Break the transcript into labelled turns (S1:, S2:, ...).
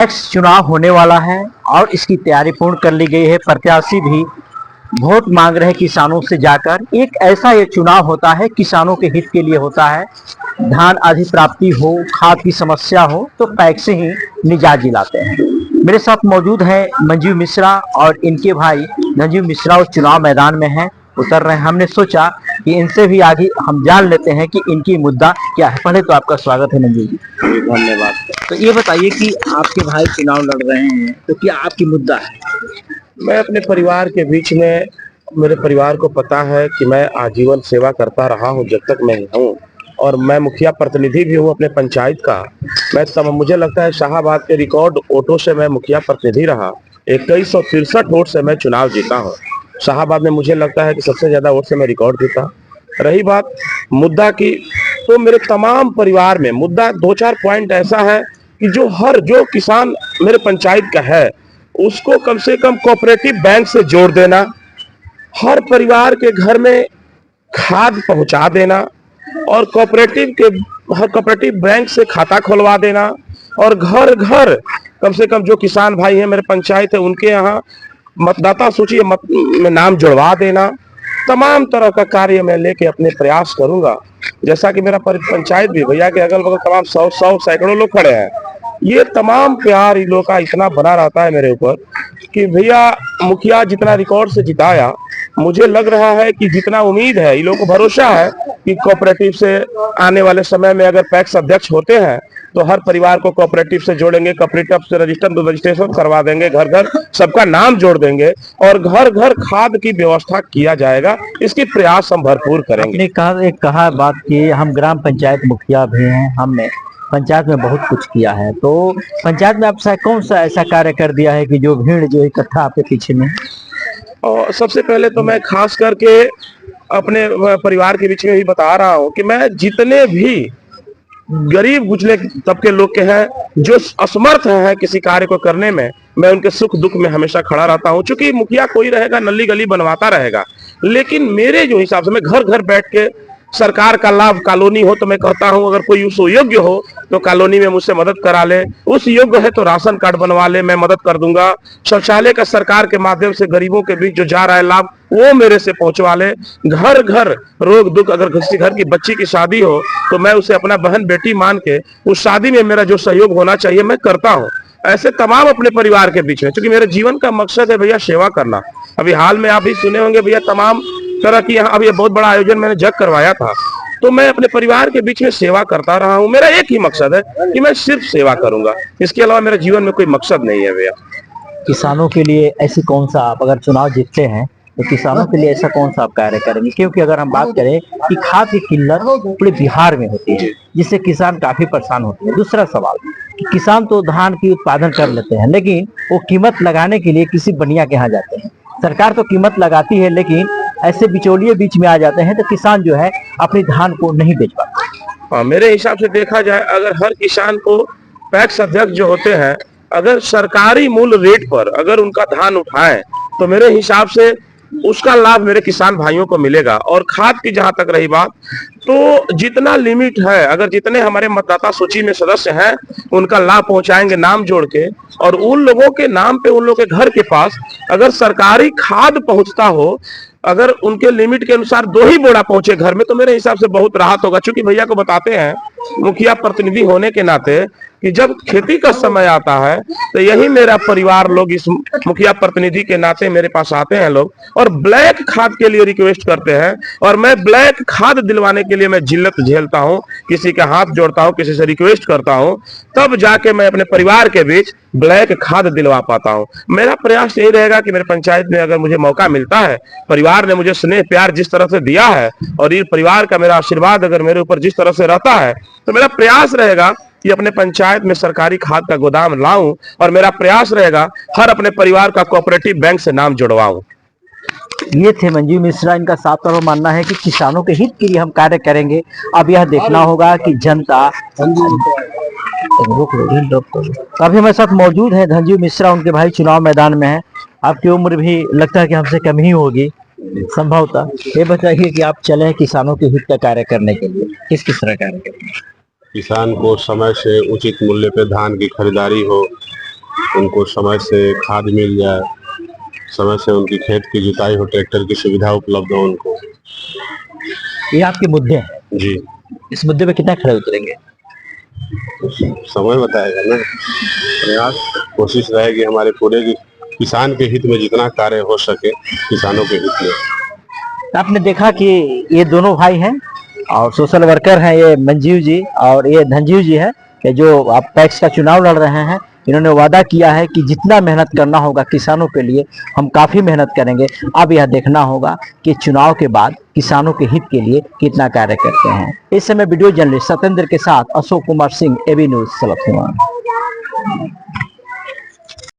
S1: Next चुनाव होने वाला है और इसकी तैयारी पूर्ण कर ली गई है। प्रत्याशी भी वोट मांग रहे किसानों से जाकर। एक ऐसा ये चुनाव होता है किसानों के हित के लिए होता है। धान अधिक प्राप्ति हो, खाद की समस्या हो तो पैक्स से ही निजात दिलाते हैं। मेरे साथ मौजूद है मंजू मिश्रा और इनके भाई मंजू मिश्रा उस चुनाव मैदान में हैं, उतर रहे हैं। हमने सोचा कि इनसे भी आगे हम जान लेते हैं कि इनकी मुद्दा क्या है। पहले तो आपका स्वागत है मंजू जी।
S2: धन्यवाद।
S1: तो ये बताइए कि आपके भाई चुनाव लड़ रहे हैं तो क्या आपकी मुद्दा है?
S2: मैं अपने परिवार के बीच में, मेरे परिवार को पता है कि मैं आजीवन सेवा करता रहा हूं जब तक मैं हूं, और मैं मुखिया प्रतिनिधि भी हूं अपने पंचायत का। मैं तब मुझे लगता है शाहाबाद के रिकॉर्ड वोटों से मैं मुखिया प्रतिनिधि रहा। 2163 वोट से मैं चुनाव जीता हूं। शाहाबाद में मुझे लगता है कि सबसे ज्यादा वोट से मैं रिकॉर्ड जीता। रही बात मुद्दा की, तो मेरे तमाम परिवार में मुद्दा 2-4 पॉइंट ऐसा है कि जो किसान मेरे पंचायत का है उसको कम से कम कोऑपरेटिव बैंक से जोड़ देना, हर परिवार के घर में खाद पहुंचा देना, और हर कोऑपरेटिव बैंक से खाता खुलवा देना, और घर घर कम से कम जो किसान भाई हैं मेरे पंचायत है उनके यहाँ मतदाता सूची में नाम जुड़वा देना। तमाम तरह का कार्य मैं लेके अपने प्रयास करूंगा। जैसा कि मेरा पंचायत भी, भैया के अगल बगल तमाम 100 सैकड़ों लोग खड़े हैं। ये तमाम प्यार इन लोगों का इतना बना रहता है मेरे ऊपर कि भैया मुखिया जितना रिकॉर्ड से जिताया, मुझे लग रहा है कि जितना उम्मीद है, इन लोगों को भरोसा है कि कोऑपरेटिव से आने वाले समय में अगर पैक्स अध्यक्ष होते हैं तो हर परिवार को कोऑपरेटिव से जोड़ेंगे, कोऑपरेटिव से रजिस्ट्रेशन करवा देंगे, घर घर सबका नाम जोड़ देंगे, और घर घर खाद की व्यवस्था किया जाएगा। इसकी प्रयास हम भरपूर करेंगे।
S1: आपने कहा बात की हम ग्राम पंचायत मुखिया भी हैं, हमने पंचायत में बहुत कुछ किया है, तो पंचायत में आपसे कौन सा ऐसा कार्य कर दिया है कि जो भीड़ जो इकट्ठा आपके पीछे में?
S2: और सबसे पहले तो मैं खास करके अपने परिवार के बीच में ही बता रहा हूँ कि मैं जितने भी गरीब गुजरे तबके लोग के हैं जो असमर्थ हैं किसी कार्य को करने में, मैं उनके सुख दुख में हमेशा खड़ा रहता हूं। चूंकि मुखिया कोई रहेगा, नली गली बनवाता रहेगा, लेकिन मेरे जो हिसाब से मैं घर घर बैठ के सरकार का लाभ, कॉलोनी हो तो मैं कहता हूं अगर कोई उस योग्य हो तो कॉलोनी में मुझसे मदद करा ले, उस योग्य है तो राशन कार्ड बनवा ले, मैं मदद कर दूंगा। शौचालय का सरकार के माध्यम से गरीबों के बीच जो जा रहा है लाभ, वो मेरे से पहुंचवा ले। घर घर रोग दुख, अगर किसी घर की बच्ची की शादी हो तो मैं उसे अपना बहन बेटी मान के उस शादी में मेरा जो सहयोग होना चाहिए मैं करता हूँ। ऐसे तमाम अपने परिवार के बीच में, क्योंकि मेरे जीवन का मकसद है भैया सेवा करना। अभी हाल में आप भी सुने होंगे भैया तमाम तरह की, यहाँ अभी बहुत बड़ा आयोजन मैंने जग करवाया था, तो मैं अपने परिवार के बीच में सेवा करता रहा हूँ। मेरा एक ही मकसद है कि मैं सिर्फ सेवा करूंगा, इसके अलावा मेरे जीवन में कोई मकसद नहीं है भैया।
S1: किसानों के लिए ऐसी कौन सा, आप अगर चुनाव जीतते हैं तो किसानों के लिए ऐसा कौन सा आप कार्य करेंगे? क्योंकि अगर हम बात करें कि खाद की किल्लत पूरे बिहार में होती है, जिससे किसान काफी परेशान होते हैं। दूसरा सवाल कि किसान तो धान की उत्पादन कर लेते हैं, लेकिन वो कीमत लगाने के लिए किसी बनिया के यहाँ जाते हैं। सरकार तो कीमत लगाती है, लेकिन ऐसे बिचौलिए बीच में आ जाते हैं तो किसान जो है अपनी धान को नहीं बेच पाता।
S2: मेरे हिसाब से देखा जाए, अगर हर किसान को पैक्स अध्यक्ष जो होते हैं अगर सरकारी मूल्य रेट पर अगर उनका धान उठाएं तो मेरे हिसाब से उसका लाभ मेरे किसान भाइयों को मिलेगा। और खाद की जहां तक रही बात, तो जितना लिमिट है, अगर जितने हमारे मतदाता सूची में सदस्य हैं उनका लाभ पहुंचाएंगे नाम जोड़ के, और उन लोगों के नाम पे उन लोगों के घर के पास अगर सरकारी खाद पहुंचता हो, अगर उनके लिमिट के अनुसार 2 ही बोरा पहुंचे घर में, तो मेरे हिसाब से बहुत राहत होगा। क्योंकि भैया को बताते हैं मुखिया प्रतिनिधि होने के नाते कि जब खेती का समय आता है तो यही मेरा परिवार लोग इस मुखिया प्रतिनिधि के नाते मेरे पास आते हैं लोग, और ब्लैक खाद के लिए रिक्वेस्ट करते हैं, और मैं ब्लैक खाद दिलवाने के लिए मैं जिल्लत झेलता हूं, किसी का हाथ जोड़ता हूं, किसी से रिक्वेस्ट करता हूं, तब जाके मैं अपने परिवार के बीच ब्लैक खाद दिलवा पाता हूं। मेरा प्रयास यही रहेगा कि मेरे पंचायत में अगर मुझे मौका मिलता है, परिवार ने मुझे स्नेह प्यार जिस तरह से दिया है, और ये परिवार का मेरा आशीर्वाद अगर मेरे ऊपर जिस तरह से रहता है, तो मेरा प्रयास रहेगा कि अपने पंचायत में सरकारी खाद का गोदाम लाऊं, और मेरा प्रयास रहेगा हर अपने परिवार का कोऑपरेटिव बैंक से नाम जुड़वाऊं।
S1: ये थे मंजू मिश्रा। इनका साफ तौर पर मानना है कि किसानों के हित के लिए हम कार्य करेंगे। अब यह देखना होगा कि जनता। अभी हमारे साथ मौजूद है धनजीव मिश्रा, उनके भाई चुनाव मैदान में है। आपकी उम्र भी लगता है कि हमसे कम ही होगी संभवतः। ये बताइए कि आप चले किसानों के हित का कार्य करने के लिए, किस तरह कार्य करेंगे?
S3: किसान को समय से उचित मूल्य पे धान की खरीदारी हो, उनको समय से खाद मिल जाए, समय से उनकी खेत की जुताई हो, ट्रैक्टर की सुविधा उपलब्ध हो उनको।
S1: ये आपके मुद्दे हैं।
S3: जी,
S1: इस मुद्दे पे कितना खड़े उतरेंगे?
S3: समय बताएगा ना। प्रयास कोशिश रहेगी हमारे पूरे किसान के हित में, जितना कार्य हो सके किसानों के हित में।
S1: आपने देखा कि ये दोनों भाई हैं और सोशल वर्कर हैं, ये मंजीव जी और ये धनजीव जी है, ये जो आप पैक्स का चुनाव लड़ रहे हैं। इन्होंने वादा किया है कि जितना मेहनत करना होगा किसानों के लिए हम काफ़ी मेहनत करेंगे। अब यह देखना होगा कि चुनाव के बाद किसानों के हित के लिए कितना कार्य करते हैं। इस समय वीडियो जर्नलिस्ट सत्येंद्र के साथ अशोक कुमार सिंह, एबी न्यूज़, सलखीवां।